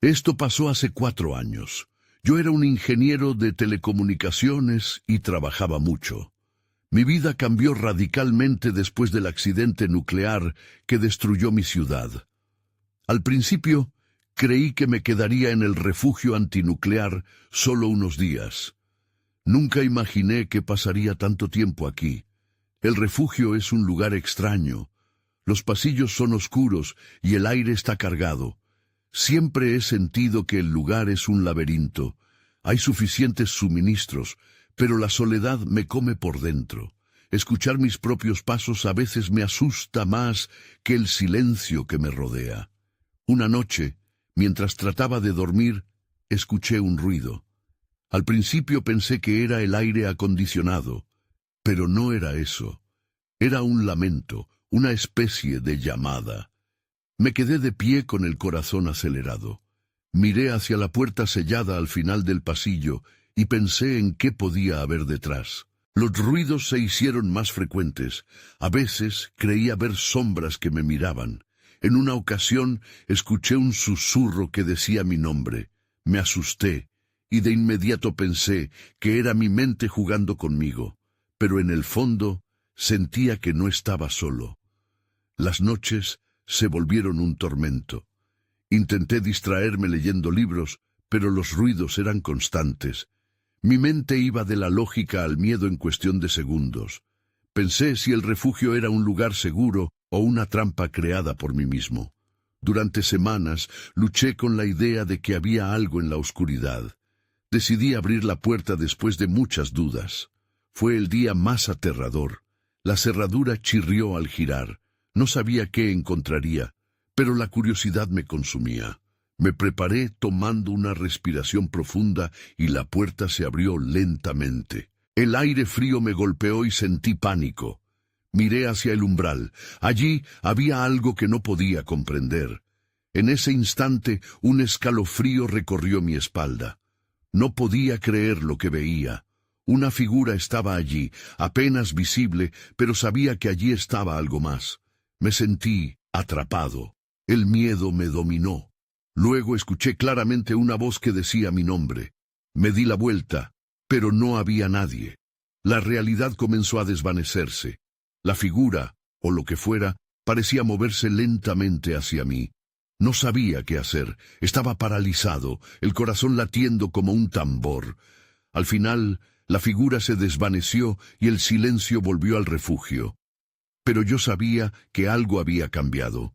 Esto pasó hace 4 años. Yo era un ingeniero de telecomunicaciones y trabajaba mucho. Mi vida cambió radicalmente después del accidente nuclear que destruyó mi ciudad. Al principio, creí que me quedaría en el refugio antinuclear solo unos días. Nunca imaginé que pasaría tanto tiempo aquí. El refugio es un lugar extraño. Los pasillos son oscuros y el aire está cargado. Siempre he sentido que el lugar es un laberinto. Hay suficientes suministros, pero la soledad me come por dentro. Escuchar mis propios pasos a veces me asusta más que el silencio que me rodea. Una noche, mientras trataba de dormir, escuché un ruido. Al principio pensé que era el aire acondicionado, pero no era eso. Era un lamento, una especie de llamada. Me quedé de pie con el corazón acelerado. Miré hacia la puerta sellada al final del pasillo y pensé en qué podía haber detrás. Los ruidos se hicieron más frecuentes. A veces creía ver sombras que me miraban. En una ocasión escuché un susurro que decía mi nombre. Me asusté y de inmediato pensé que era mi mente jugando conmigo, pero en el fondo sentía que no estaba solo. Las noches se volvieron un tormento. Intenté distraerme leyendo libros, pero los ruidos eran constantes. Mi mente iba de la lógica al miedo en cuestión de segundos. Pensé si el refugio era un lugar seguro o una trampa creada por mí mismo. Durante semanas luché con la idea de que había algo en la oscuridad. Decidí abrir la puerta después de muchas dudas. Fue el día más aterrador. La cerradura chirrió al girar. No sabía qué encontraría, pero la curiosidad me consumía. Me preparé tomando una respiración profunda y la puerta se abrió lentamente. El aire frío me golpeó y sentí pánico. Miré hacia el umbral. Allí había algo que no podía comprender. En ese instante un escalofrío recorrió mi espalda. No podía creer lo que veía. Una figura estaba allí, apenas visible, pero sabía que allí estaba algo más. Me sentí atrapado. El miedo me dominó. Luego escuché claramente una voz que decía mi nombre. Me di la vuelta, pero no había nadie. La realidad comenzó a desvanecerse. La figura, o lo que fuera, parecía moverse lentamente hacia mí. No sabía qué hacer. Estaba paralizado, el corazón latiendo como un tambor. Al final, la figura se desvaneció y el silencio volvió al refugio. Pero yo sabía que algo había cambiado.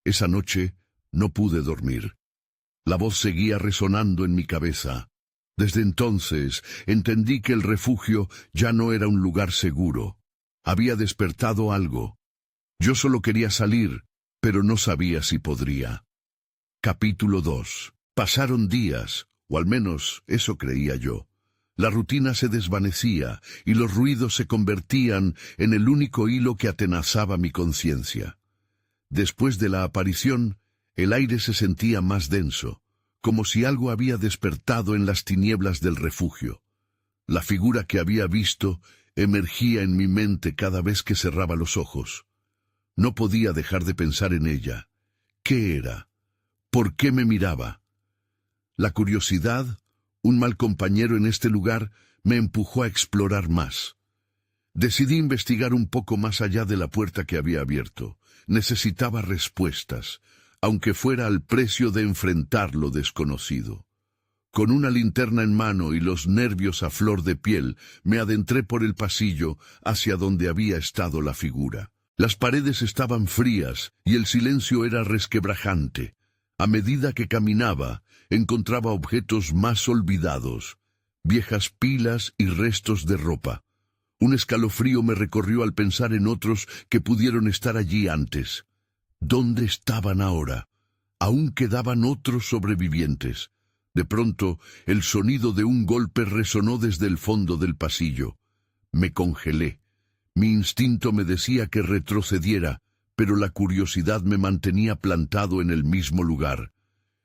Esa noche no pude dormir. La voz seguía resonando en mi cabeza. Desde entonces entendí que el refugio ya no era un lugar seguro. Había despertado algo. Yo solo quería salir, pero no sabía si podría. Capítulo 2. Pasaron días, o al menos eso creía yo. La rutina se desvanecía y los ruidos se convertían en el único hilo que atenazaba mi conciencia. Después de la aparición, el aire se sentía más denso, como si algo había despertado en las tinieblas del refugio. La figura que había visto emergía en mi mente cada vez que cerraba los ojos. No podía dejar de pensar en ella. ¿Qué era? ¿Por qué me miraba? La curiosidad, un mal compañero en este lugar, me empujó a explorar más. Decidí investigar un poco más allá de la puerta que había abierto. Necesitaba respuestas, aunque fuera al precio de enfrentar lo desconocido. Con una linterna en mano y los nervios a flor de piel, me adentré por el pasillo hacia donde había estado la figura. Las paredes estaban frías y el silencio era resquebrajante. A medida que caminaba, encontraba objetos más olvidados, viejas pilas y restos de ropa. Un escalofrío me recorrió al pensar en otros que pudieron estar allí antes. ¿Dónde estaban ahora? Aún quedaban otros sobrevivientes. De pronto, el sonido de un golpe resonó desde el fondo del pasillo. Me congelé. Mi instinto me decía que retrocediera, pero la curiosidad me mantenía plantado en el mismo lugar.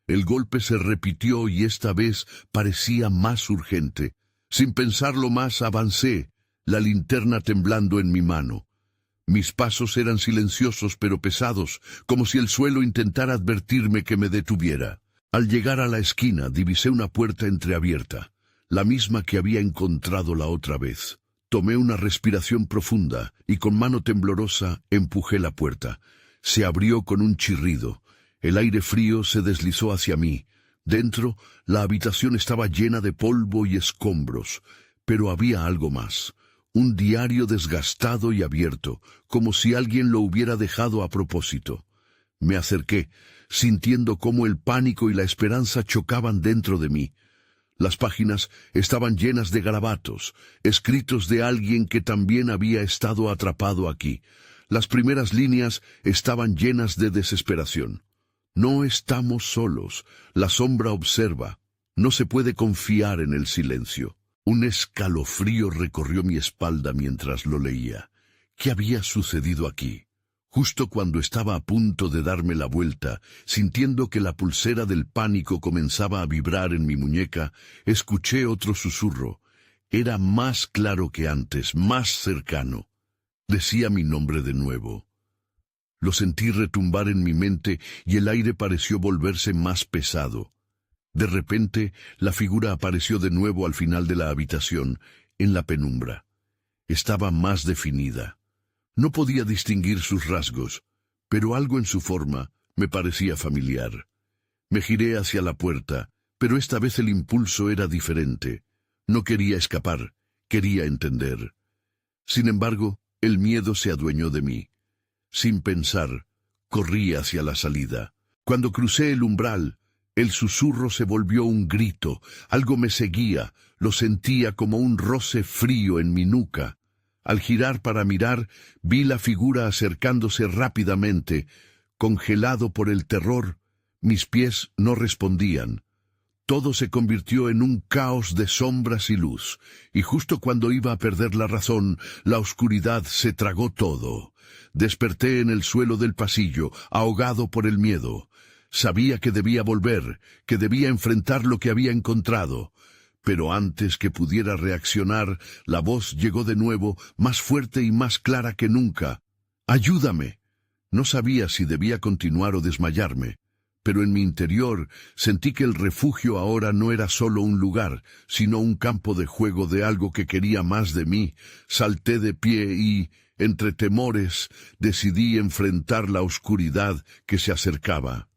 El golpe se repitió y esta vez parecía más urgente. Sin pensarlo más, avancé, la linterna temblando en mi mano. Mis pasos eran silenciosos pero pesados, como si el suelo intentara advertirme que me detuviera. Al llegar a la esquina divisé una puerta entreabierta, la misma que había encontrado la otra vez. Tomé una respiración profunda y con mano temblorosa empujé la puerta. Se abrió con un chirrido. El aire frío se deslizó hacia mí. Dentro, la habitación estaba llena de polvo y escombros, pero había algo más. Un diario desgastado y abierto, como si alguien lo hubiera dejado a propósito. Me acerqué, sintiendo cómo el pánico y la esperanza chocaban dentro de mí. Las páginas estaban llenas de garabatos, escritos de alguien que también había estado atrapado aquí. Las primeras líneas estaban llenas de desesperación. No estamos solos, la sombra observa. No se puede confiar en el silencio. Un escalofrío recorrió mi espalda mientras lo leía. ¿Qué había sucedido aquí? Justo cuando estaba a punto de darme la vuelta, sintiendo que la pulsera del pánico comenzaba a vibrar en mi muñeca, escuché otro susurro. Era más claro que antes, más cercano. Decía mi nombre de nuevo. Lo sentí retumbar en mi mente y el aire pareció volverse más pesado. De repente, la figura apareció de nuevo al final de la habitación, en la penumbra. Estaba más definida. No podía distinguir sus rasgos, pero algo en su forma me parecía familiar. Me giré hacia la puerta, pero esta vez el impulso era diferente. No quería escapar, quería entender. Sin embargo, el miedo se adueñó de mí. Sin pensar, corrí hacia la salida. Cuando crucé el umbral, el susurro se volvió un grito. Algo me seguía, lo sentía como un roce frío en mi nuca. Al girar para mirar, vi la figura acercándose rápidamente. Congelado por el terror, mis pies no respondían. Todo se convirtió en un caos de sombras y luz, y justo cuando iba a perder la razón, la oscuridad se tragó todo. Desperté en el suelo del pasillo, ahogado por el miedo. Sabía que debía volver, que debía enfrentar lo que había encontrado. Pero antes que pudiera reaccionar, la voz llegó de nuevo, más fuerte y más clara que nunca. ¡Ayúdame! No sabía si debía continuar o desmayarme, pero en mi interior sentí que el refugio ahora no era solo un lugar, sino un campo de juego de algo que quería más de mí. Salté de pie y, entre temores, decidí enfrentar la oscuridad que se acercaba.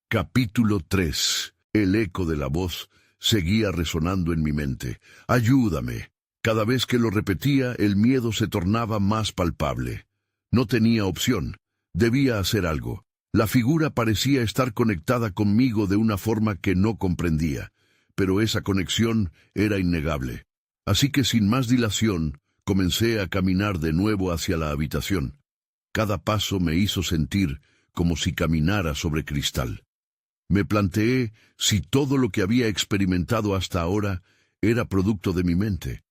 Capítulo 3. El eco de la voz seguía resonando en mi mente. ¡Ayúdame! Cada vez que lo repetía, el miedo se tornaba más palpable. No tenía opción. Debía hacer algo. La figura parecía estar conectada conmigo de una forma que no comprendía, pero esa conexión era innegable. Así que sin más dilación, comencé a caminar de nuevo hacia la habitación. Cada paso me hizo sentir como si caminara sobre cristal. Me planteé si todo lo que había experimentado hasta ahora era producto de mi mente.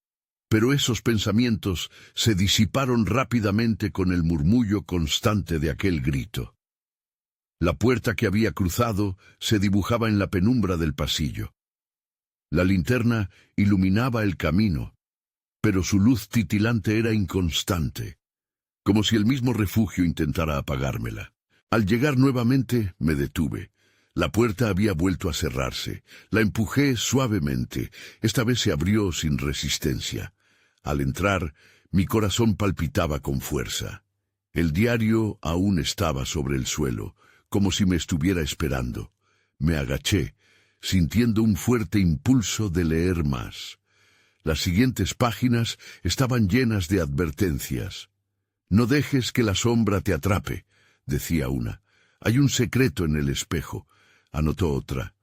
Pero esos pensamientos se disiparon rápidamente con el murmullo constante de aquel grito. La puerta que había cruzado se dibujaba en la penumbra del pasillo. La linterna iluminaba el camino, pero su luz titilante era inconstante, como si el mismo refugio intentara apagármela. Al llegar nuevamente, me detuve. La puerta había vuelto a cerrarse. La empujé suavemente. Esta vez se abrió sin resistencia. Al entrar, mi corazón palpitaba con fuerza. El diario aún estaba sobre el suelo, como si me estuviera esperando. Me agaché, sintiendo un fuerte impulso de leer más. Las siguientes páginas estaban llenas de advertencias. «No dejes que la sombra te atrape», decía una. «Hay un secreto en el espejo», anotó otra.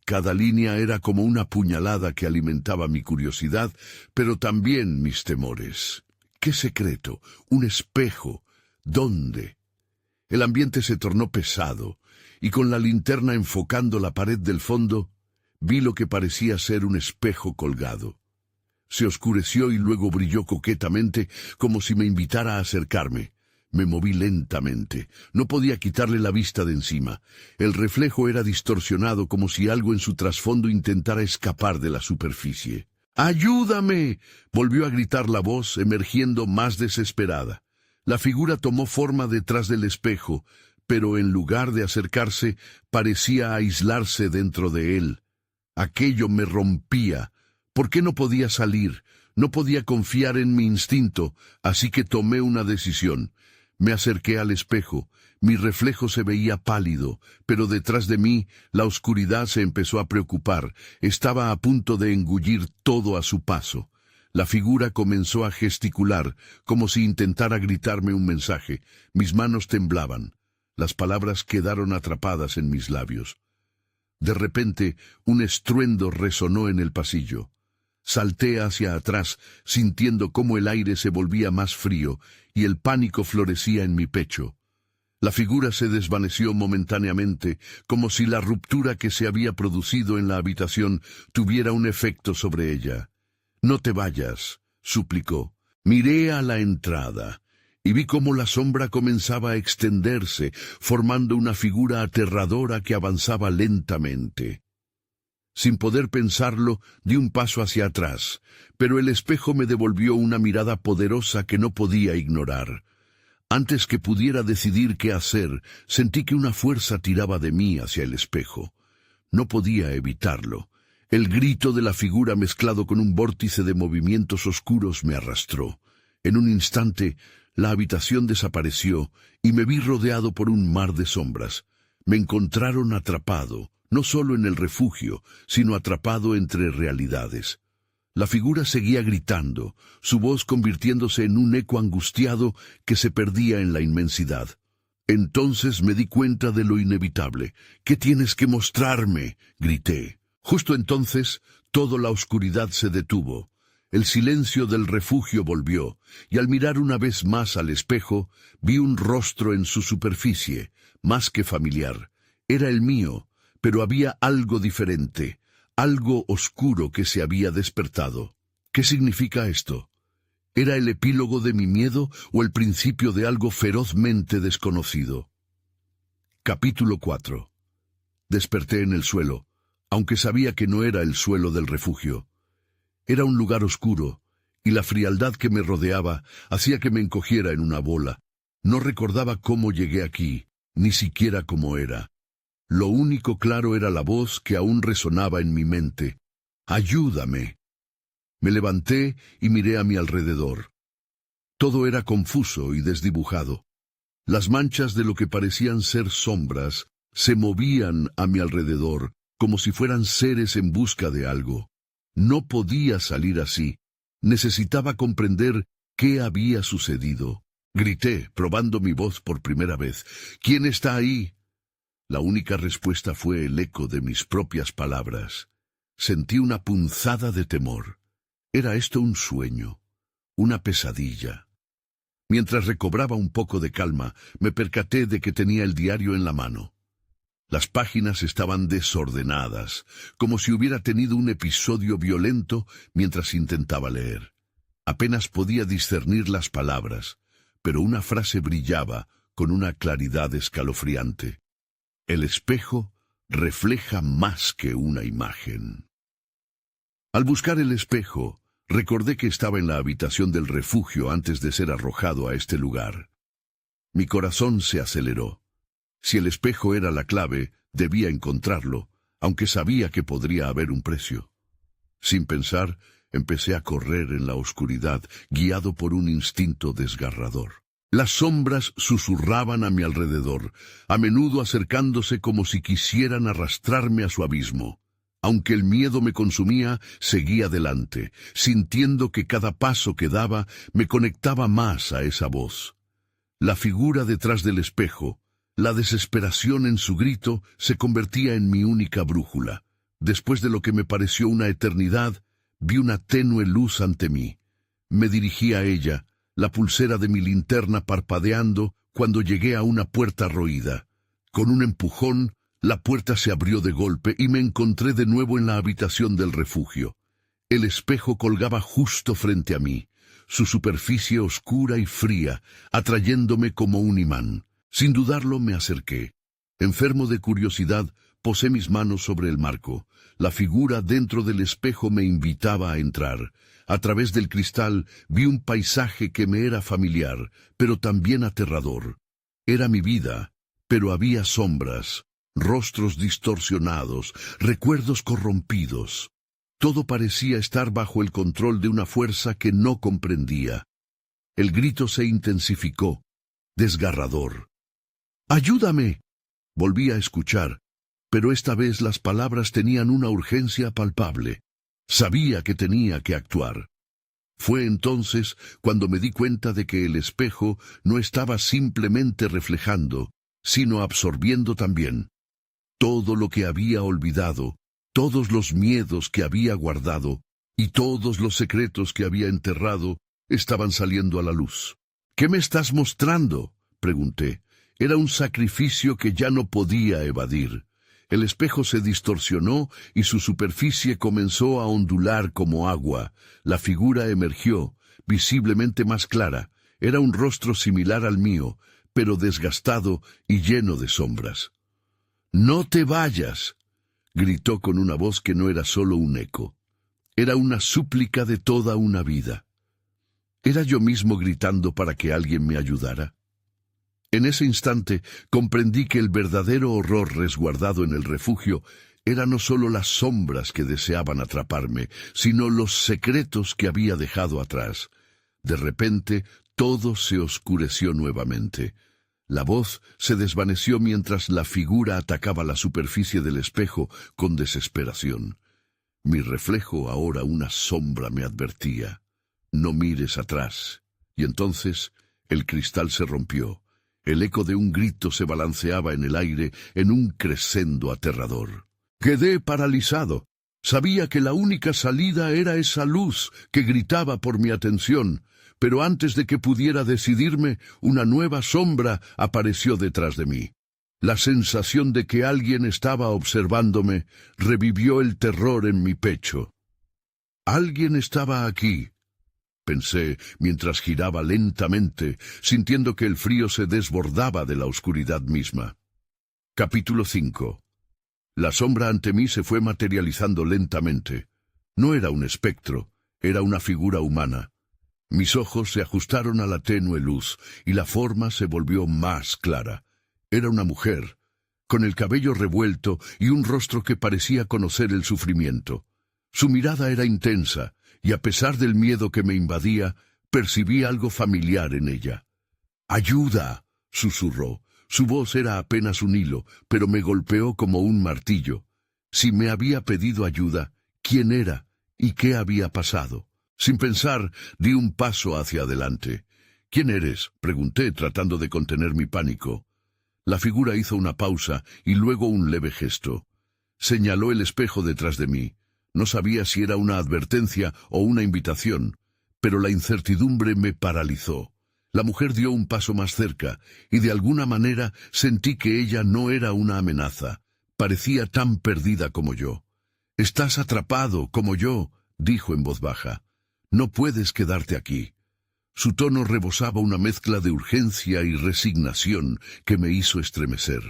Cada línea era como una puñalada que alimentaba mi curiosidad, pero también mis temores. ¿Qué secreto? ¿Un espejo? ¿Dónde? El ambiente se tornó pesado, y con la linterna enfocando la pared del fondo, vi lo que parecía ser un espejo colgado. Se oscureció y luego brilló coquetamente, como si me invitara a acercarme. Me moví lentamente. No podía quitarle la vista de encima. El reflejo era distorsionado, como si algo en su trasfondo intentara escapar de la superficie. «¡Ayúdame!», volvió a gritar la voz, emergiendo más desesperada. La figura tomó forma detrás del espejo, pero en lugar de acercarse, parecía aislarse dentro de él. Aquello me rompía. ¿Por qué no podía salir? No podía confiar en mi instinto, así que tomé una decisión. Me acerqué al espejo. Mi reflejo se veía pálido, pero detrás de mí la oscuridad se empezó a preocupar. Estaba a punto de engullir todo a su paso. La figura comenzó a gesticular, como si intentara gritarme un mensaje. Mis manos temblaban. Las palabras quedaron atrapadas en mis labios. De repente, un estruendo resonó en el pasillo. Salté hacia atrás, sintiendo cómo el aire se volvía más frío y el pánico florecía en mi pecho. La figura se desvaneció momentáneamente, como si la ruptura que se había producido en la habitación tuviera un efecto sobre ella. «No te vayas», suplicó. Miré a la entrada y vi cómo la sombra comenzaba a extenderse, formando una figura aterradora que avanzaba lentamente. Sin poder pensarlo, di un paso hacia atrás, pero el espejo me devolvió una mirada poderosa que no podía ignorar. Antes que pudiera decidir qué hacer, sentí que una fuerza tiraba de mí hacia el espejo. No podía evitarlo. El grito de la figura mezclado con un vórtice de movimientos oscuros me arrastró. En un instante, la habitación desapareció y me vi rodeado por un mar de sombras. Me encontraron atrapado, no solo en el refugio, sino atrapado entre realidades. La figura seguía gritando, su voz convirtiéndose en un eco angustiado que se perdía en la inmensidad. Entonces me di cuenta de lo inevitable. «¿Qué tienes que mostrarme?», grité. Justo entonces, toda la oscuridad se detuvo. El silencio del refugio volvió, y al mirar una vez más al espejo, vi un rostro en su superficie, más que familiar. Era el mío, pero había algo diferente, algo oscuro que se había despertado. ¿Qué significa esto? ¿Era el epílogo de mi miedo o el principio de algo ferozmente desconocido? Capítulo 4. Desperté en el suelo, aunque sabía que no era el suelo del refugio. Era un lugar oscuro, y la frialdad que me rodeaba hacía que me encogiera en una bola. No recordaba cómo llegué aquí, ni siquiera cómo era. Lo único claro era la voz que aún resonaba en mi mente. «¡Ayúdame!». Me levanté y miré a mi alrededor. Todo era confuso y desdibujado. Las manchas de lo que parecían ser sombras se movían a mi alrededor, como si fueran seres en busca de algo. No podía salir así. Necesitaba comprender qué había sucedido. Grité, probando mi voz por primera vez. «¿Quién está ahí?». La única respuesta fue el eco de mis propias palabras. Sentí una punzada de temor. ¿Era esto un sueño? ¿Una pesadilla? Mientras recobraba un poco de calma, me percaté de que tenía el diario en la mano. Las páginas estaban desordenadas, como si hubiera tenido un episodio violento mientras intentaba leer. Apenas podía discernir las palabras, pero una frase brillaba con una claridad escalofriante. «El espejo refleja más que una imagen». Al buscar el espejo, recordé que estaba en la habitación del refugio antes de ser arrojado a este lugar. Mi corazón se aceleró. Si el espejo era la clave, debía encontrarlo, aunque sabía que podría haber un precio. Sin pensar, empecé a correr en la oscuridad, guiado por un instinto desgarrador. Las sombras susurraban a mi alrededor, a menudo acercándose como si quisieran arrastrarme a su abismo. Aunque el miedo me consumía, seguí adelante, sintiendo que cada paso que daba me conectaba más a esa voz. La figura detrás del espejo, la desesperación en su grito, se convertía en mi única brújula. Después de lo que me pareció una eternidad, vi una tenue luz ante mí. Me dirigí a ella, la pulsera de mi linterna parpadeando, cuando llegué a una puerta roída. Con un empujón, la puerta se abrió de golpe y me encontré de nuevo en la habitación del refugio. El espejo colgaba justo frente a mí, su superficie oscura y fría, atrayéndome como un imán. Sin dudarlo me acerqué. Enfermo de curiosidad, posé mis manos sobre el marco. La figura dentro del espejo me invitaba a entrar. A través del cristal vi un paisaje que me era familiar, pero también aterrador. Era mi vida, Pero había sombras, rostros distorsionados, recuerdos corrompidos. Todo parecía estar bajo el control de una fuerza que no comprendía. El grito se intensificó, desgarrador. ¡Ayúdame! Volví a escuchar, pero esta vez las palabras tenían una urgencia palpable. Sabía que tenía que actuar. Fue entonces cuando me di cuenta de que el espejo no estaba simplemente reflejando, sino absorbiendo también. Todo lo que había olvidado, todos los miedos que había guardado y todos los secretos que había enterrado estaban saliendo a la luz. ¿Qué me estás mostrando?, pregunté. Era un sacrificio que ya no podía evadir. El espejo se distorsionó y su superficie comenzó a ondular como agua. La figura emergió, visiblemente más clara. Era un rostro similar al mío, pero desgastado y lleno de sombras. «¡No te vayas!», gritó con una voz que no era solo un eco. Era una súplica de toda una vida. ¿Era yo mismo gritando para que alguien me ayudara? En ese instante comprendí que el verdadero horror resguardado en el refugio era no solo las sombras que deseaban atraparme, sino los secretos que había dejado atrás. De repente, todo se oscureció nuevamente. La voz se desvaneció mientras la figura atacaba la superficie del espejo con desesperación. Mi reflejo, ahora una sombra, me advertía: «No mires atrás». Y entonces el cristal se rompió. El eco de un grito se balanceaba en el aire en un crescendo aterrador. Quedé paralizado. Sabía que la única salida era esa luz que gritaba por mi atención, pero antes de que pudiera decidirme, una nueva sombra apareció detrás de mí. La sensación de que alguien estaba observándome revivió el terror en mi pecho. Alguien estaba aquí, pensé mientras giraba lentamente, sintiendo que el frío se desbordaba de la oscuridad misma. Capítulo 5. La sombra ante mí se fue materializando lentamente. No era un espectro, era una figura humana. Mis ojos se ajustaron a la tenue luz y la forma se volvió más clara. Era una mujer, con el cabello revuelto y un rostro que parecía conocer el sufrimiento. Su mirada era intensa, y a pesar del miedo que me invadía, percibí algo familiar en ella. «¡Ayuda!», susurró. Su voz era apenas un hilo, pero me golpeó como un martillo. Si me había pedido ayuda, ¿quién era y qué había pasado? Sin pensar, di un paso hacia adelante. «¿Quién eres?», pregunté, tratando de contener mi pánico. La figura hizo una pausa y luego un leve gesto. Señaló el espejo detrás de mí. No sabía si era una advertencia o una invitación, pero la incertidumbre me paralizó. La mujer dio un paso más cerca, y de alguna manera sentí que ella no era una amenaza. Parecía tan perdida como yo. «Estás atrapado, como yo», dijo en voz baja. «No puedes quedarte aquí». Su tono rebosaba una mezcla de urgencia y resignación que me hizo estremecer.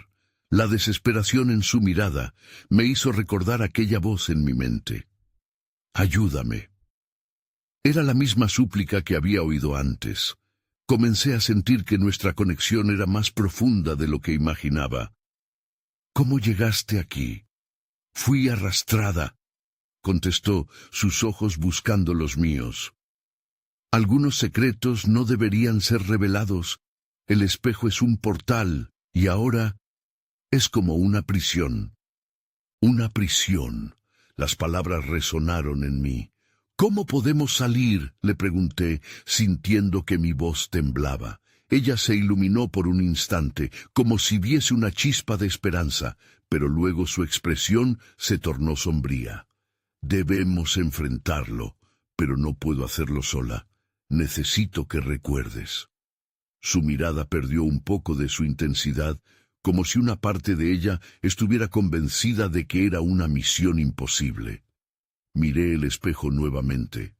La desesperación en su mirada me hizo recordar aquella voz en mi mente. «Ayúdame». Era la misma súplica que había oído antes. Comencé a sentir que nuestra conexión era más profunda de lo que imaginaba. «¿Cómo llegaste aquí?» «Fui arrastrada», contestó, sus ojos buscando los míos. «Algunos secretos no deberían ser revelados. El espejo es un portal, y ahora es como una prisión». «Una prisión». Las palabras resonaron en mí. «¿Cómo podemos salir?», le pregunté, sintiendo que mi voz temblaba. Ella se iluminó por un instante, como si viese una chispa de esperanza, pero luego su expresión se tornó sombría. «Debemos enfrentarlo, pero no puedo hacerlo sola. Necesito que recuerdes». Su mirada perdió un poco de su intensidad, como si una parte de ella estuviera convencida de que era una misión imposible. Miré el espejo nuevamente.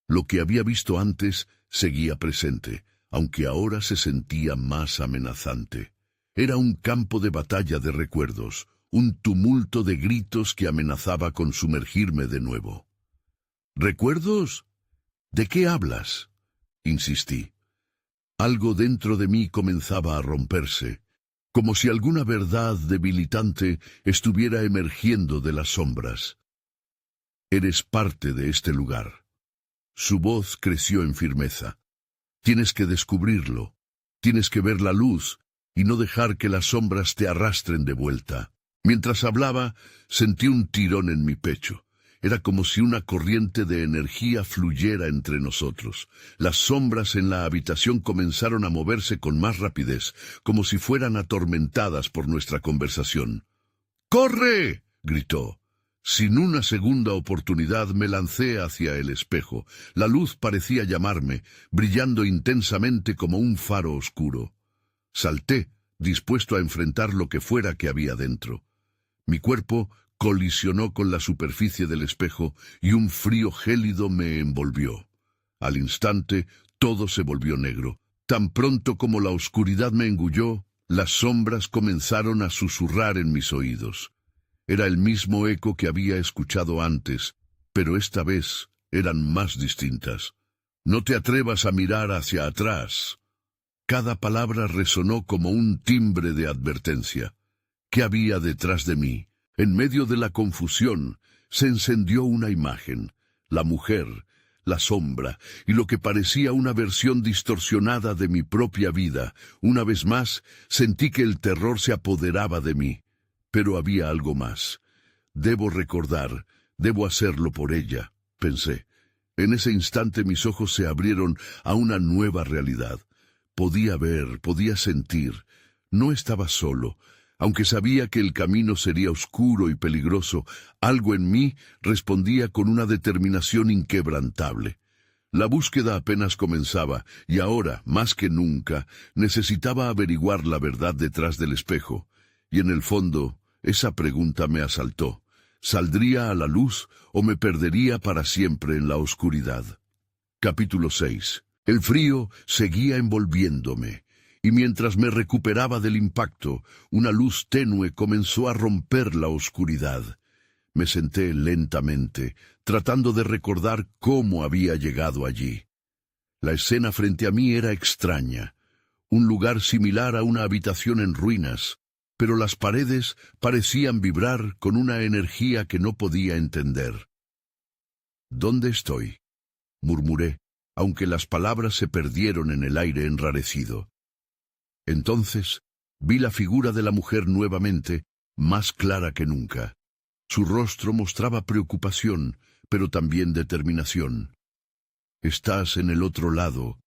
Lo que había visto antes seguía presente, aunque ahora se sentía más amenazante. Era un campo de batalla de recuerdos, un tumulto de gritos que amenazaba con sumergirme de nuevo. «¿Recuerdos? ¿De qué hablas?», insistí. Algo dentro de mí comenzaba a romperse. como si alguna verdad debilitante estuviera emergiendo de las sombras. Eres parte de este lugar. Su voz creció en firmeza. Tienes que descubrirlo. Tienes que ver la luz y no dejar que las sombras te arrastren de vuelta. Mientras hablaba, sentí un tirón en mi pecho. Era como si una corriente de energía fluyera entre nosotros. Las sombras en la habitación comenzaron a moverse con más rapidez, como si fueran atormentadas por nuestra conversación. ¡Corre!, gritó. Sin una segunda oportunidad me lancé hacia el espejo. La luz parecía llamarme, brillando intensamente como un faro oscuro. Salté, dispuesto a enfrentar lo que fuera que había dentro. Mi cuerpo colisionó con la superficie del espejo y un frío gélido me envolvió. Al instante, todo se volvió negro. Tan pronto como la oscuridad me engulló, las sombras comenzaron a susurrar en mis oídos. Era el mismo eco que había escuchado antes, pero esta vez eran más distintas. No te atrevas a mirar hacia atrás. Cada palabra resonó como un timbre de advertencia. ¿Qué había detrás de mí? En medio de la confusión, se encendió una imagen, la mujer, la sombra, y lo que parecía una versión distorsionada de mi propia vida. Una vez más, sentí que el terror se apoderaba de mí. Pero había algo más. Debo recordar, debo hacerlo por ella, pensé. En ese instante mis ojos se abrieron a una nueva realidad. Podía ver, podía sentir. No estaba solo. Aunque sabía que el camino sería oscuro y peligroso, algo en mí respondía con una determinación inquebrantable. La búsqueda apenas comenzaba, y ahora, más que nunca, necesitaba averiguar la verdad detrás del espejo. Y en el fondo, esa pregunta me asaltó. ¿Saldría a la luz o me perdería para siempre en la oscuridad? Capítulo 6. El frío seguía envolviéndome, y mientras me recuperaba del impacto, una luz tenue comenzó a romper la oscuridad. Me senté lentamente, tratando de recordar cómo había llegado allí. La escena frente a mí era extraña, un lugar similar a una habitación en ruinas, pero las paredes parecían vibrar con una energía que no podía entender. ¿Dónde estoy?, murmuré, aunque las palabras se perdieron en el aire enrarecido. Entonces vi la figura de la mujer nuevamente, más clara que nunca. Su rostro mostraba preocupación, pero también determinación. «Estás en el otro lado»,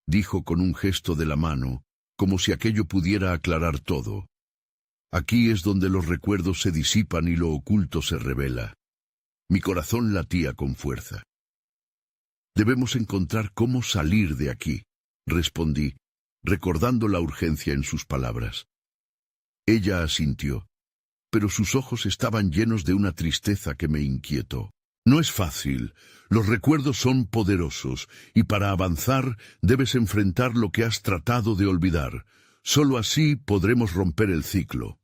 dijo con un gesto de la mano, como si aquello pudiera aclarar todo. «Aquí es donde los recuerdos se disipan y lo oculto se revela». Mi corazón latía con fuerza. «Debemos encontrar cómo salir de aquí», respondí, recordando la urgencia en sus palabras. Ella asintió, pero sus ojos estaban llenos de una tristeza que me inquietó. «No es fácil. Los recuerdos son poderosos, y para avanzar debes enfrentar lo que has tratado de olvidar. Solo así podremos romper el ciclo».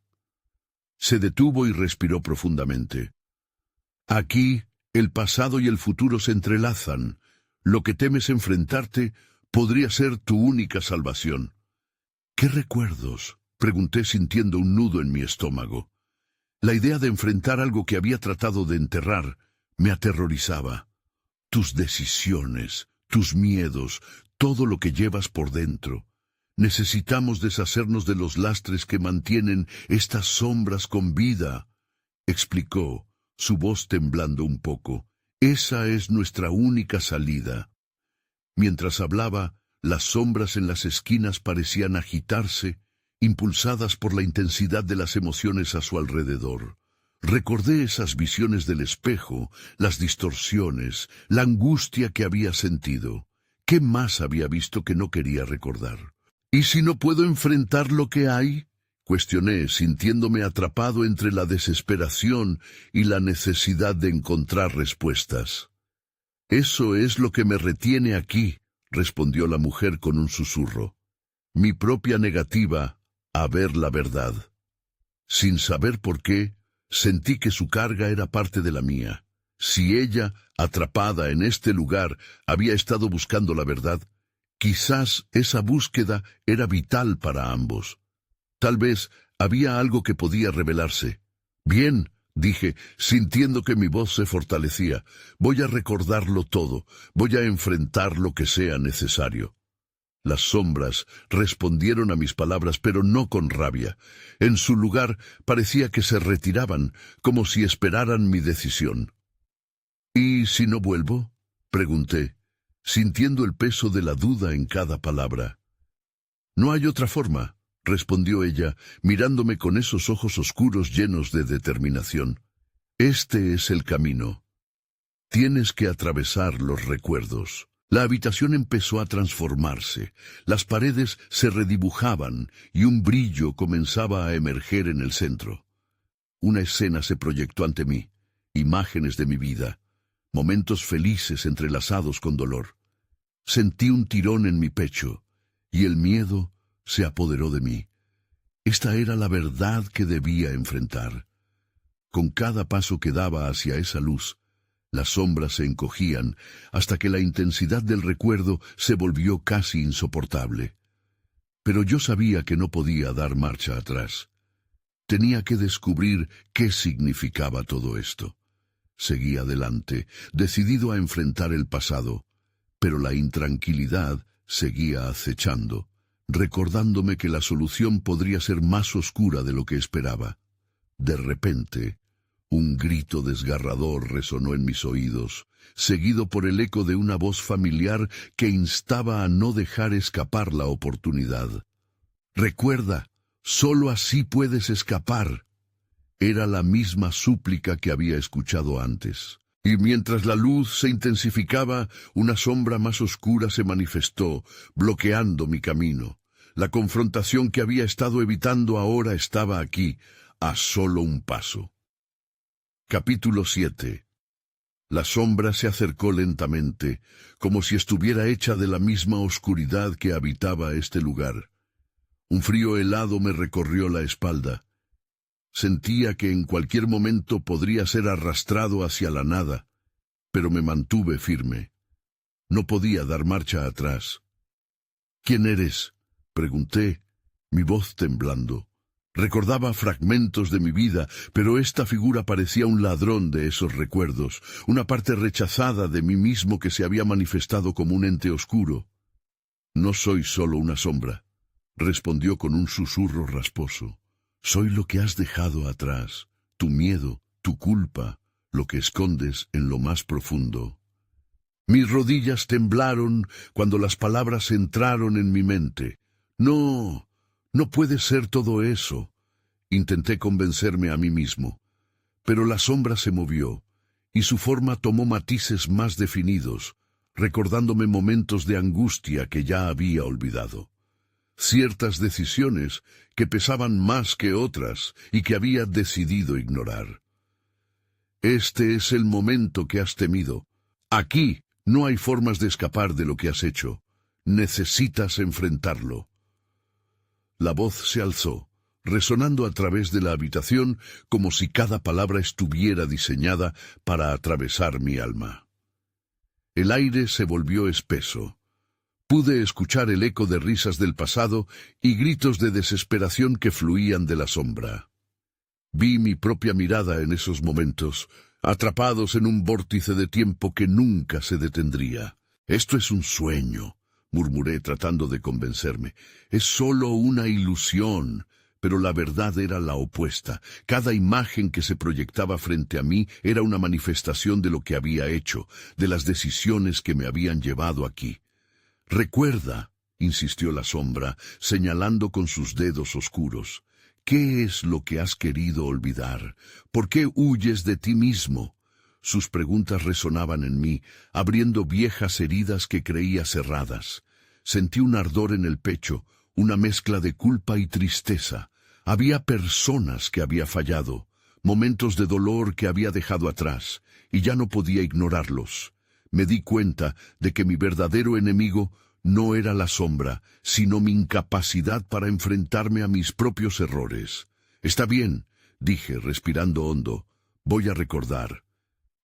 Se detuvo y respiró profundamente. «Aquí, el pasado y el futuro se entrelazan. Lo que temes enfrentarte podría ser tu única salvación». «¿Qué recuerdos?», pregunté sintiendo un nudo en mi estómago. La idea de enfrentar algo que había tratado de enterrar me aterrorizaba. «Tus decisiones, tus miedos, todo lo que llevas por dentro. Necesitamos deshacernos de los lastres que mantienen estas sombras con vida», explicó, su voz temblando un poco. «Esa es nuestra única salida». Mientras hablaba, las sombras en las esquinas parecían agitarse, impulsadas por la intensidad de las emociones a su alrededor. Recordé esas visiones del espejo, las distorsiones, la angustia que había sentido. ¿Qué más había visto que no quería recordar? «¿Y si no puedo enfrentar lo que hay?», cuestioné, sintiéndome atrapado entre la desesperación y la necesidad de encontrar respuestas. «Eso es lo que me retiene aquí», respondió la mujer con un susurro. «Mi propia negativa a ver la verdad». Sin saber por qué, sentí que su carga era parte de la mía. Si ella, atrapada en este lugar, había estado buscando la verdad, quizás esa búsqueda era vital para ambos. Tal vez había algo que podía revelarse. Bien, dije, sintiendo que mi voz se fortalecía. Voy a recordarlo todo. Voy a enfrentar lo que sea necesario. Las sombras respondieron a mis palabras, pero no con rabia. En su lugar parecía que se retiraban, como si esperaran mi decisión. ¿Y si no vuelvo?, pregunté, sintiendo el peso de la duda en cada palabra. No hay otra forma, respondió ella, mirándome con esos ojos oscuros llenos de determinación. Este es el camino. Tienes que atravesar los recuerdos. La habitación empezó a transformarse, las paredes se redibujaban y un brillo comenzaba a emerger en el centro. Una escena se proyectó ante mí, imágenes de mi vida, momentos felices entrelazados con dolor. Sentí un tirón en mi pecho y el miedo se apoderó de mí. Esta era la verdad que debía enfrentar. Con cada paso que daba hacia esa luz, las sombras se encogían hasta que la intensidad del recuerdo se volvió casi insoportable. Pero yo sabía que no podía dar marcha atrás. Tenía que descubrir qué significaba todo esto. Seguí adelante, decidido a enfrentar el pasado, pero la intranquilidad seguía acechando, recordándome que la solución podría ser más oscura de lo que esperaba. De repente, un grito desgarrador resonó en mis oídos, seguido por el eco de una voz familiar que instaba a no dejar escapar la oportunidad. «Recuerda, solo así puedes escapar». Era la misma súplica que había escuchado antes. Y mientras la luz se intensificaba, una sombra más oscura se manifestó, bloqueando mi camino. La confrontación que había estado evitando ahora estaba aquí, a solo un paso. Capítulo 7. La sombra se acercó lentamente, como si estuviera hecha de la misma oscuridad que habitaba este lugar. Un frío helado me recorrió la espalda. Sentía que en cualquier momento podría ser arrastrado hacia la nada, pero me mantuve firme. No podía dar marcha atrás. «¿Quién eres?», pregunté, mi voz temblando. Recordaba fragmentos de mi vida, pero esta figura parecía un ladrón de esos recuerdos, una parte rechazada de mí mismo que se había manifestado como un ente oscuro. «No soy solo una sombra», respondió con un susurro rasposo. «Soy lo que has dejado atrás, tu miedo, tu culpa, lo que escondes en lo más profundo». Mis rodillas temblaron cuando las palabras entraron en mi mente. «No, no puede ser todo eso», intenté convencerme a mí mismo. Pero la sombra se movió, y su forma tomó matices más definidos, recordándome momentos de angustia que ya había olvidado. Ciertas decisiones que pesaban más que otras y que había decidido ignorar. «Este es el momento que has temido. Aquí no hay formas de escapar de lo que has hecho. Necesitas enfrentarlo». La voz se alzó, resonando a través de la habitación como si cada palabra estuviera diseñada para atravesar mi alma. El aire se volvió espeso. Pude escuchar el eco de risas del pasado y gritos de desesperación que fluían de la sombra. Vi mi propia mirada en esos momentos, atrapados en un vórtice de tiempo que nunca se detendría. «Esto es un sueño», murmuré tratando de convencerme. «Es solo una ilusión». Pero la verdad era la opuesta. Cada imagen que se proyectaba frente a mí era una manifestación de lo que había hecho, de las decisiones que me habían llevado aquí. «Recuerda», insistió la sombra, señalando con sus dedos oscuros. «¿Qué es lo que has querido olvidar? ¿Por qué huyes de ti mismo?» Sus preguntas resonaban en mí, abriendo viejas heridas que creía cerradas. Sentí un ardor en el pecho, una mezcla de culpa y tristeza. Había personas que había fallado, momentos de dolor que había dejado atrás, y ya no podía ignorarlos. Me di cuenta de que mi verdadero enemigo no era la sombra, sino mi incapacidad para enfrentarme a mis propios errores. «Está bien», dije, respirando hondo. «Voy a recordar».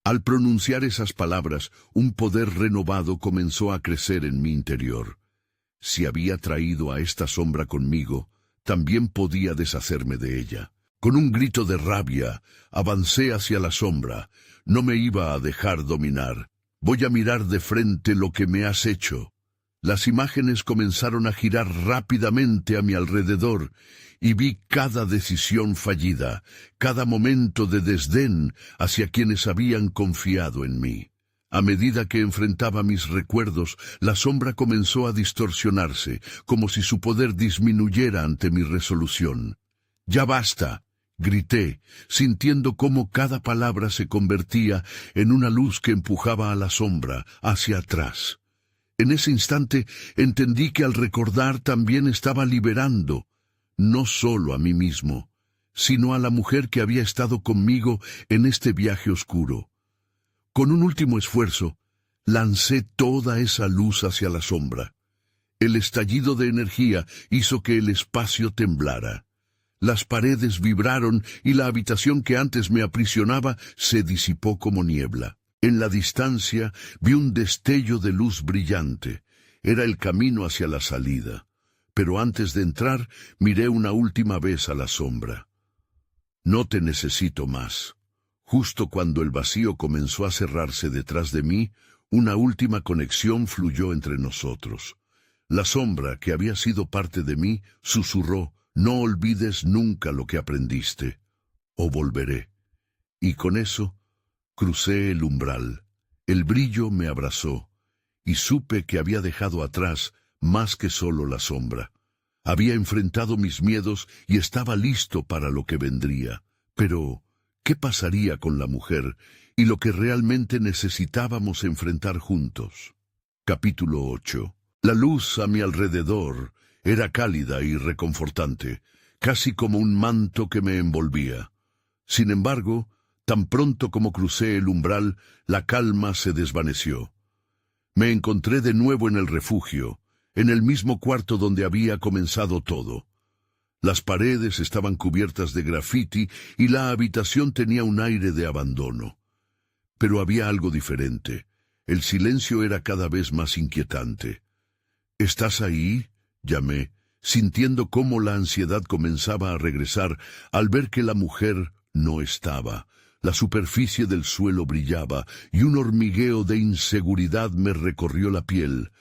Al pronunciar esas palabras, un poder renovado comenzó a crecer en mi interior. Si había traído a esta sombra conmigo, también podía deshacerme de ella. Con un grito de rabia, avancé hacia la sombra. No me iba a dejar dominar. Voy a mirar de frente lo que me has hecho. Las imágenes comenzaron a girar rápidamente a mi alrededor y vi cada decisión fallida, cada momento de desdén hacia quienes habían confiado en mí. A medida que enfrentaba mis recuerdos, la sombra comenzó a distorsionarse, como si su poder disminuyera ante mi resolución. «¡Ya basta!», grité, sintiendo cómo cada palabra se convertía en una luz que empujaba a la sombra hacia atrás. En ese instante entendí que al recordar también estaba liberando, no solo a mí mismo, sino a la mujer que había estado conmigo en este viaje oscuro. Con un último esfuerzo, lancé toda esa luz hacia la sombra. El estallido de energía hizo que el espacio temblara. Las paredes vibraron y la habitación que antes me aprisionaba se disipó como niebla. En la distancia vi un destello de luz brillante. Era el camino hacia la salida. Pero antes de entrar, miré una última vez a la sombra. «No te necesito más». Justo cuando el vacío comenzó a cerrarse detrás de mí, una última conexión fluyó entre nosotros. La sombra, que había sido parte de mí, susurró: «No olvides nunca lo que aprendiste, o volveré». Y con eso, crucé el umbral. El brillo me abrazó, y supe que había dejado atrás más que solo la sombra. Había enfrentado mis miedos y estaba listo para lo que vendría. Pero ¿qué pasaría con la mujer y lo que realmente necesitábamos enfrentar juntos? Capítulo 8. La luz a mi alrededor era cálida y reconfortante, casi como un manto que me envolvía. Sin embargo, tan pronto como crucé el umbral, la calma se desvaneció. Me encontré de nuevo en el refugio, en el mismo cuarto donde había comenzado todo. Las paredes estaban cubiertas de grafiti y la habitación tenía un aire de abandono. Pero había algo diferente. El silencio era cada vez más inquietante. «¿Estás ahí?», llamé, sintiendo cómo la ansiedad comenzaba a regresar al ver que la mujer no estaba. La superficie del suelo brillaba y un hormigueo de inseguridad me recorrió la piel.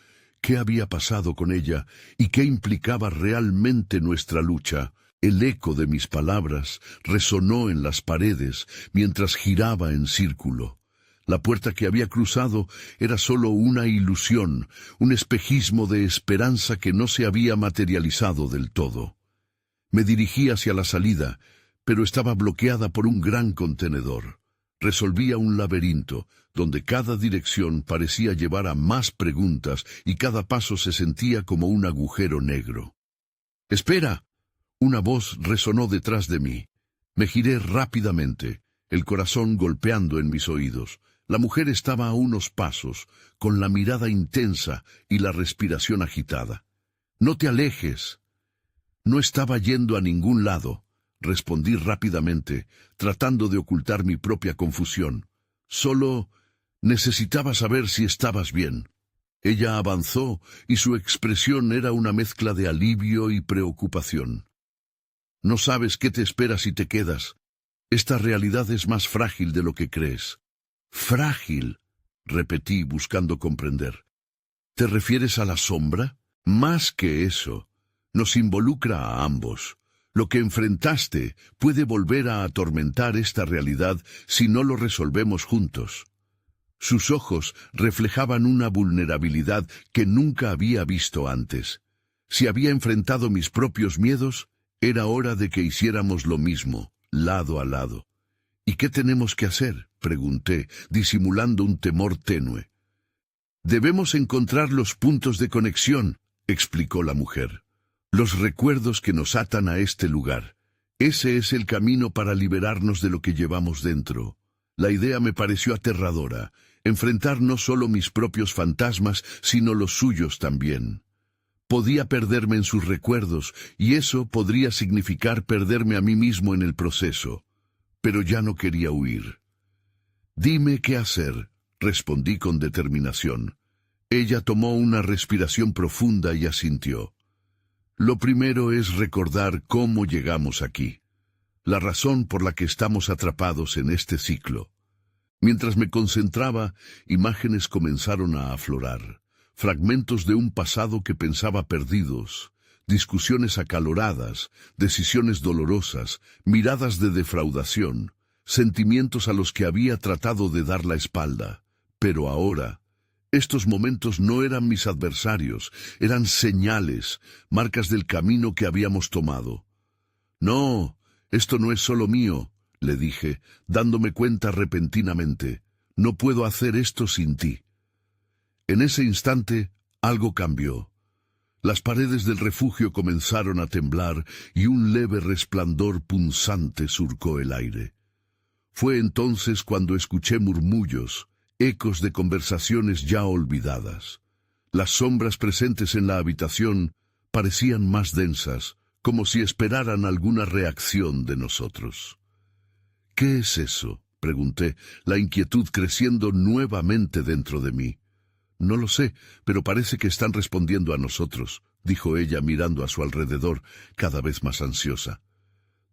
¿Qué había pasado con ella y qué implicaba realmente nuestra lucha? El eco de mis palabras resonó en las paredes mientras giraba en círculo. La puerta que había cruzado era solo una ilusión, un espejismo de esperanza que no se había materializado del todo. Me dirigí hacia la salida, pero estaba bloqueada por un gran contenedor. Resolvía un laberinto, donde cada dirección parecía llevar a más preguntas y cada paso se sentía como un agujero negro. «¡Espera!», una voz resonó detrás de mí. Me giré rápidamente, el corazón golpeando en mis oídos. La mujer estaba a unos pasos, con la mirada intensa y la respiración agitada. «¡No te alejes!». «No estaba yendo a ningún lado», respondí rápidamente, tratando de ocultar mi propia confusión. «Solo necesitaba saber si estabas bien». Ella avanzó y su expresión era una mezcla de alivio y preocupación. «No sabes qué te espera si te quedas. Esta realidad es más frágil de lo que crees». «¿Frágil?», repetí buscando comprender. «¿Te refieres a la sombra?». «Más que eso. Nos involucra a ambos. Lo que enfrentaste puede volver a atormentar esta realidad si no lo resolvemos juntos». Sus ojos reflejaban una vulnerabilidad que nunca había visto antes. Si había enfrentado mis propios miedos, era hora de que hiciéramos lo mismo, lado a lado. «¿Y qué tenemos que hacer?», pregunté, disimulando un temor tenue. «Debemos encontrar los puntos de conexión», explicó la mujer. «Los recuerdos que nos atan a este lugar. Ese es el camino para liberarnos de lo que llevamos dentro». La idea me pareció aterradora, enfrentar no solo mis propios fantasmas, sino los suyos también. Podía perderme en sus recuerdos, y eso podría significar perderme a mí mismo en el proceso. Pero ya no quería huir. «Dime qué hacer», respondí con determinación. Ella tomó una respiración profunda y asintió. Lo primero es recordar cómo llegamos aquí, la razón por la que estamos atrapados en este ciclo. Mientras me concentraba, imágenes comenzaron a aflorar, fragmentos de un pasado que pensaba perdidos, discusiones acaloradas, decisiones dolorosas, miradas de defraudación, sentimientos a los que había tratado de dar la espalda. Pero ahora, estos momentos no eran mis adversarios, eran señales, marcas del camino que habíamos tomado. No, esto no es solo mío, le dije, dándome cuenta repentinamente. No puedo hacer esto sin ti. En ese instante, algo cambió. Las paredes del refugio comenzaron a temblar y un leve resplandor punzante surcó el aire. Fue entonces cuando escuché murmullos, ecos de conversaciones ya olvidadas. Las sombras presentes en la habitación parecían más densas, como si esperaran alguna reacción de nosotros. ¿Qué es eso?, pregunté, la inquietud creciendo nuevamente dentro de mí. No lo sé, pero parece que están respondiendo a nosotros, dijo ella mirando a su alrededor, cada vez más ansiosa.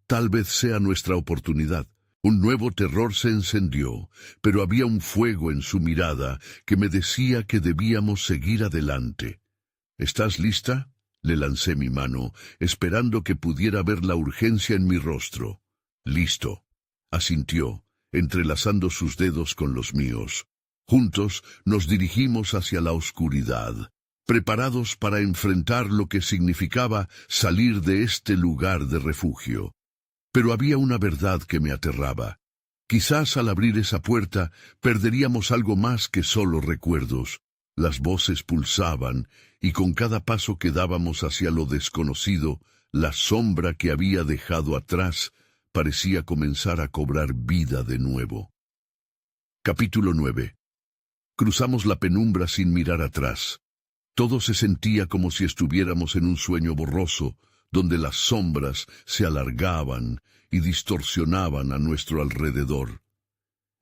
Tal vez sea nuestra oportunidad. Un nuevo terror se encendió, pero había un fuego en su mirada que me decía que debíamos seguir adelante. ¿Estás lista?, le lancé mi mano, esperando que pudiera ver la urgencia en mi rostro. Listo, asintió, entrelazando sus dedos con los míos. Juntos nos dirigimos hacia la oscuridad, preparados para enfrentar lo que significaba salir de este lugar de refugio. Pero había una verdad que me aterraba. Quizás al abrir esa puerta perderíamos algo más que solo recuerdos. Las voces pulsaban, y con cada paso que dábamos hacia lo desconocido, la sombra que había dejado atrás parecía comenzar a cobrar vida de nuevo. Capítulo 9. Cruzamos la penumbra sin mirar atrás. Todo se sentía como si estuviéramos en un sueño borroso, donde las sombras se alargaban y distorsionaban a nuestro alrededor.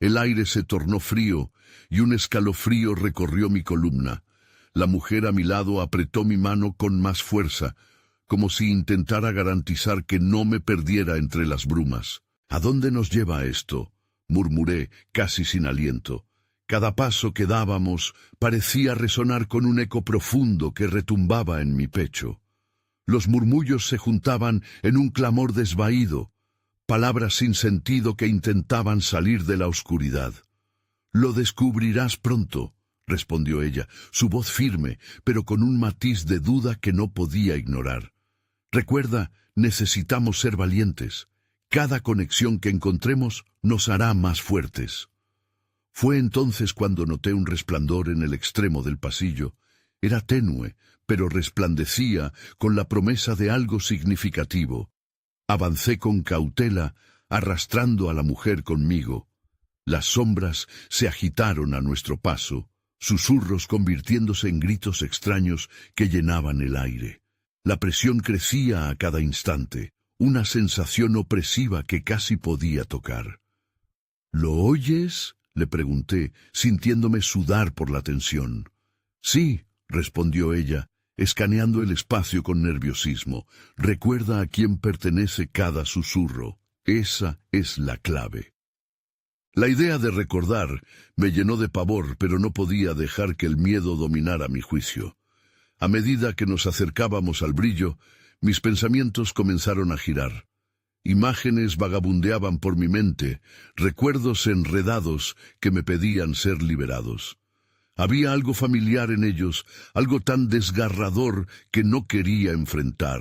El aire se tornó frío y un escalofrío recorrió mi columna. La mujer a mi lado apretó mi mano con más fuerza, como si intentara garantizar que no me perdiera entre las brumas. ¿A dónde nos lleva esto?, murmuré, casi sin aliento. Cada paso que dábamos parecía resonar con un eco profundo que retumbaba en mi pecho. Los murmullos se juntaban en un clamor desvaído, palabras sin sentido que intentaban salir de la oscuridad. «Lo descubrirás pronto», respondió ella, su voz firme, pero con un matiz de duda que no podía ignorar. «Recuerda, necesitamos ser valientes. Cada conexión que encontremos nos hará más fuertes». Fue entonces cuando noté un resplandor en el extremo del pasillo. Era tenue, pero resplandecía con la promesa de algo significativo. Avancé con cautela, arrastrando a la mujer conmigo. Las sombras se agitaron a nuestro paso, susurros convirtiéndose en gritos extraños que llenaban el aire. La presión crecía a cada instante, una sensación opresiva que casi podía tocar. «¿Lo oyes?», le pregunté, sintiéndome sudar por la tensión. «Sí», respondió ella, escaneando el espacio con nerviosismo. «Recuerda a quién pertenece cada susurro. Esa es la clave». La idea de recordar me llenó de pavor, pero no podía dejar que el miedo dominara mi juicio. A medida que nos acercábamos al brillo, mis pensamientos comenzaron a girar. Imágenes vagabundeaban por mi mente, recuerdos enredados que me pedían ser liberados. Había algo familiar en ellos, algo tan desgarrador que no quería enfrentar.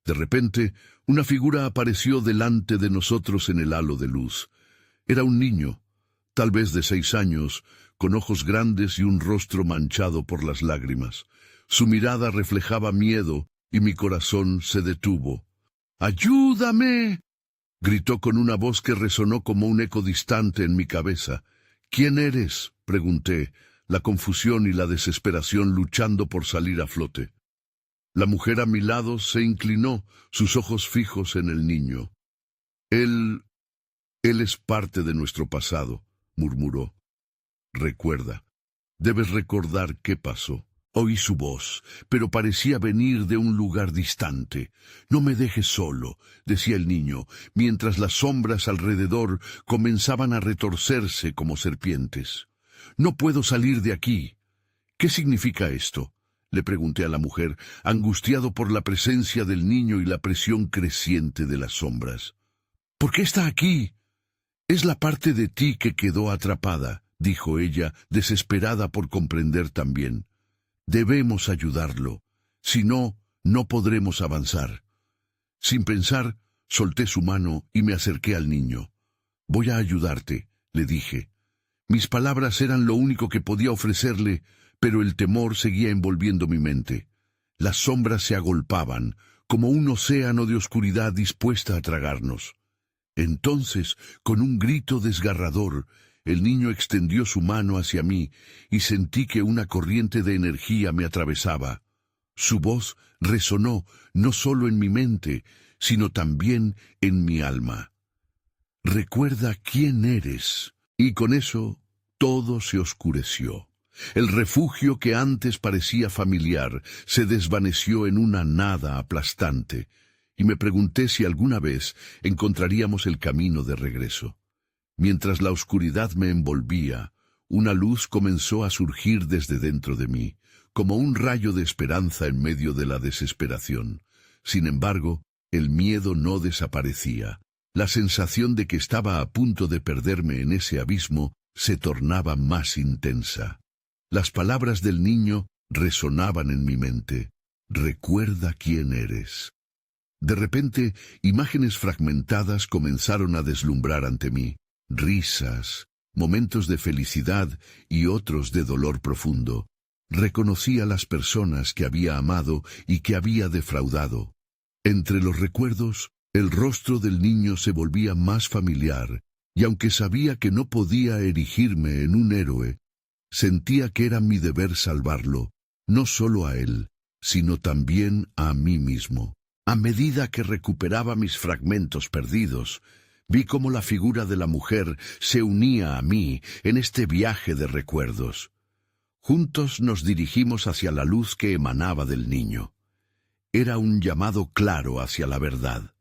De repente, una figura apareció delante de nosotros en el halo de luz. Era un niño, tal vez de 6 años, con ojos grandes y un rostro manchado por las lágrimas. Su mirada reflejaba miedo y mi corazón se detuvo. «¡Ayúdame!», gritó con una voz que resonó como un eco distante en mi cabeza. «¿Quién eres?», pregunté, la confusión y la desesperación luchando por salir a flote. La mujer a mi lado se inclinó, sus ojos fijos en el niño. Él es parte de nuestro pasado», murmuró. «Recuerda, debes recordar qué pasó». Oí su voz, pero parecía venir de un lugar distante. «No me dejes solo», decía el niño, mientras las sombras alrededor comenzaban a retorcerse como serpientes. «No puedo salir de aquí». «¿Qué significa esto?», le pregunté a la mujer, angustiado por la presencia del niño y la presión creciente de las sombras. «¿Por qué está aquí?» «Es la parte de ti que quedó atrapada», dijo ella, desesperada por comprender también. «Debemos ayudarlo. Si no, no podremos avanzar». Sin pensar, solté su mano y me acerqué al niño. «Voy a ayudarte», le dije. Mis palabras eran lo único que podía ofrecerle, pero el temor seguía envolviendo mi mente. Las sombras se agolpaban, como un océano de oscuridad dispuesta a tragarnos. Entonces, con un grito desgarrador, el niño extendió su mano hacia mí y sentí que una corriente de energía me atravesaba. Su voz resonó no solo en mi mente, sino también en mi alma. «Recuerda quién eres». Y con eso todo se oscureció. El refugio que antes parecía familiar se desvaneció en una nada aplastante, y me pregunté si alguna vez encontraríamos el camino de regreso. Mientras la oscuridad me envolvía, una luz comenzó a surgir desde dentro de mí, como un rayo de esperanza en medio de la desesperación. Sin embargo, el miedo no desaparecía. La sensación de que estaba a punto de perderme en ese abismo se tornaba más intensa. Las palabras del niño resonaban en mi mente. «Recuerda quién eres». De repente, imágenes fragmentadas comenzaron a deslumbrar ante mí. Risas, momentos de felicidad y otros de dolor profundo. Reconocí a las personas que había amado y que había defraudado. Entre los recuerdos, el rostro del niño se volvía más familiar, y aunque sabía que no podía erigirme en un héroe, sentía que era mi deber salvarlo, no solo a él, sino también a mí mismo. A medida que recuperaba mis fragmentos perdidos, vi cómo la figura de la mujer se unía a mí en este viaje de recuerdos. Juntos nos dirigimos hacia la luz que emanaba del niño. Era un llamado claro hacia la verdad.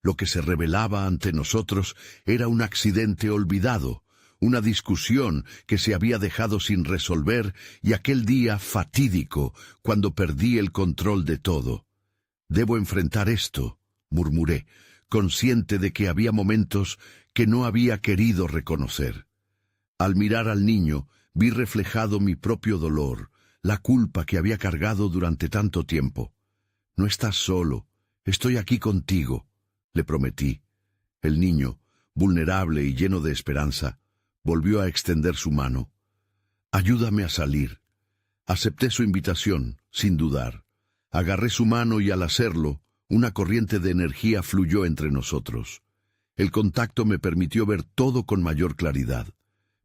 Lo que se revelaba ante nosotros era un accidente olvidado, una discusión que se había dejado sin resolver y aquel día fatídico cuando perdí el control de todo. «Debo enfrentar esto», murmuré, consciente de que había momentos que no había querido reconocer. Al mirar al niño, vi reflejado mi propio dolor, la culpa que había cargado durante tanto tiempo. «No estás solo, estoy aquí contigo», le prometí. El niño, vulnerable y lleno de esperanza, volvió a extender su mano. «Ayúdame a salir». Acepté su invitación, sin dudar. Agarré su mano y al hacerlo, una corriente de energía fluyó entre nosotros. El contacto me permitió ver todo con mayor claridad.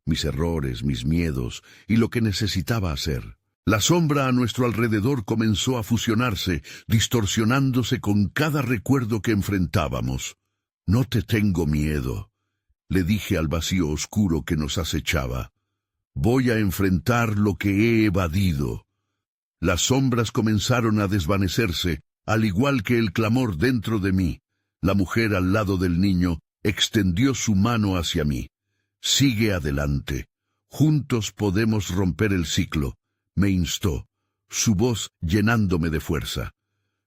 Mis errores, mis miedos y lo que necesitaba hacer. La sombra a nuestro alrededor comenzó a fusionarse, distorsionándose con cada recuerdo que enfrentábamos. «No te tengo miedo», le dije al vacío oscuro que nos acechaba. «Voy a enfrentar lo que he evadido». Las sombras comenzaron a desvanecerse, al igual que el clamor dentro de mí. La mujer al lado del niño extendió su mano hacia mí. «Sigue adelante. Juntos podemos romper el ciclo», me instó, su voz llenándome de fuerza.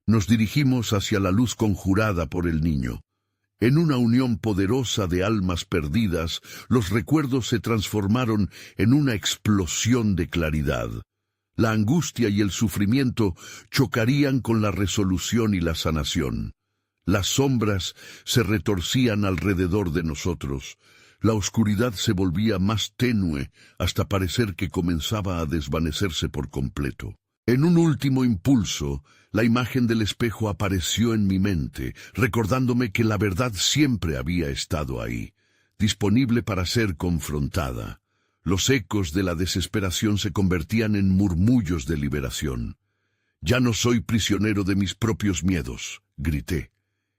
Nos dirigimos hacia la luz conjurada por el niño. En una unión poderosa de almas perdidas, los recuerdos se transformaron en una explosión de claridad. La angustia y el sufrimiento chocarían con la resolución y la sanación. Las sombras se retorcían alrededor de nosotros. La oscuridad se volvía más tenue hasta parecer que comenzaba a desvanecerse por completo. En un último impulso, la imagen del espejo apareció en mi mente, recordándome que la verdad siempre había estado ahí, disponible para ser confrontada. Los ecos de la desesperación se convertían en murmullos de liberación. «Ya no soy prisionero de mis propios miedos», grité.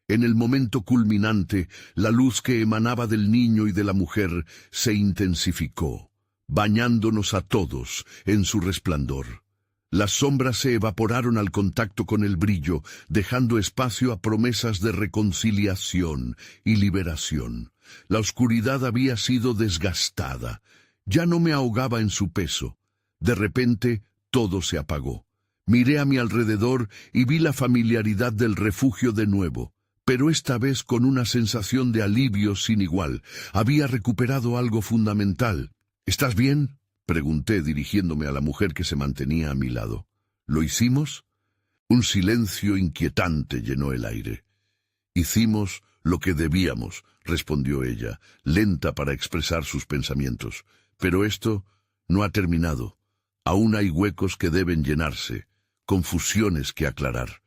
En el momento culminante, la luz que emanaba del niño y de la mujer se intensificó, bañándonos a todos en su resplandor. Las sombras se evaporaron al contacto con el brillo, dejando espacio a promesas de reconciliación y liberación. La oscuridad había sido desgastada. Ya no me ahogaba en su peso. De repente, todo se apagó. Miré a mi alrededor y vi la familiaridad del refugio de nuevo, pero esta vez con una sensación de alivio sin igual. Había recuperado algo fundamental. ¿Estás bien?, pregunté dirigiéndome a la mujer que se mantenía a mi lado. ¿Lo hicimos? Un silencio inquietante llenó el aire. Hicimos lo que debíamos, respondió ella, lenta para expresar sus pensamientos. Pero esto no ha terminado. Aún hay huecos que deben llenarse, confusiones que aclarar.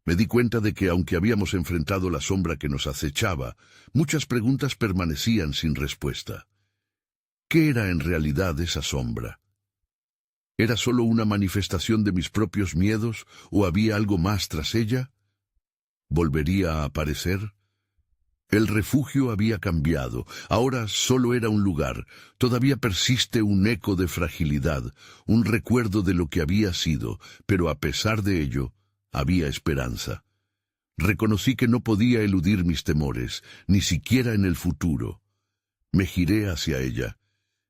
Me di cuenta de que, aunque habíamos enfrentado la sombra que nos acechaba, muchas preguntas permanecían sin respuesta. ¿Qué era en realidad esa sombra? ¿Era solo una manifestación de mis propios miedos o había algo más tras ella? ¿Volvería a aparecer? El refugio había cambiado, ahora solo era un lugar. Todavía persiste un eco de fragilidad, un recuerdo de lo que había sido, pero a pesar de ello, había esperanza. Reconocí que no podía eludir mis temores, ni siquiera en el futuro. Me giré hacia ella.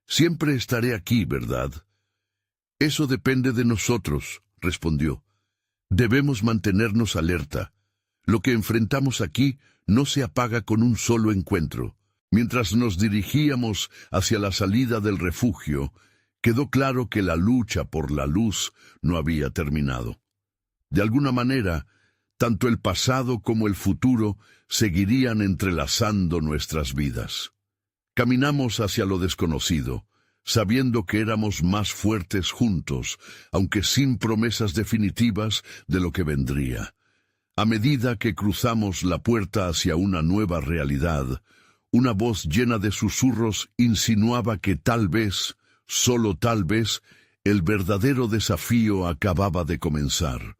Siempre estaré aquí, ¿verdad? Eso depende de nosotros, respondió. Debemos mantenernos alerta. Lo que enfrentamos aquí no se apaga con un solo encuentro. Mientras nos dirigíamos hacia la salida del refugio, quedó claro que la lucha por la luz no había terminado. De alguna manera, tanto el pasado como el futuro seguirían entrelazando nuestras vidas. Caminamos hacia lo desconocido, sabiendo que éramos más fuertes juntos, aunque sin promesas definitivas de lo que vendría. A medida que cruzamos la puerta hacia una nueva realidad, una voz llena de susurros insinuaba que tal vez, solo tal vez, el verdadero desafío acababa de comenzar.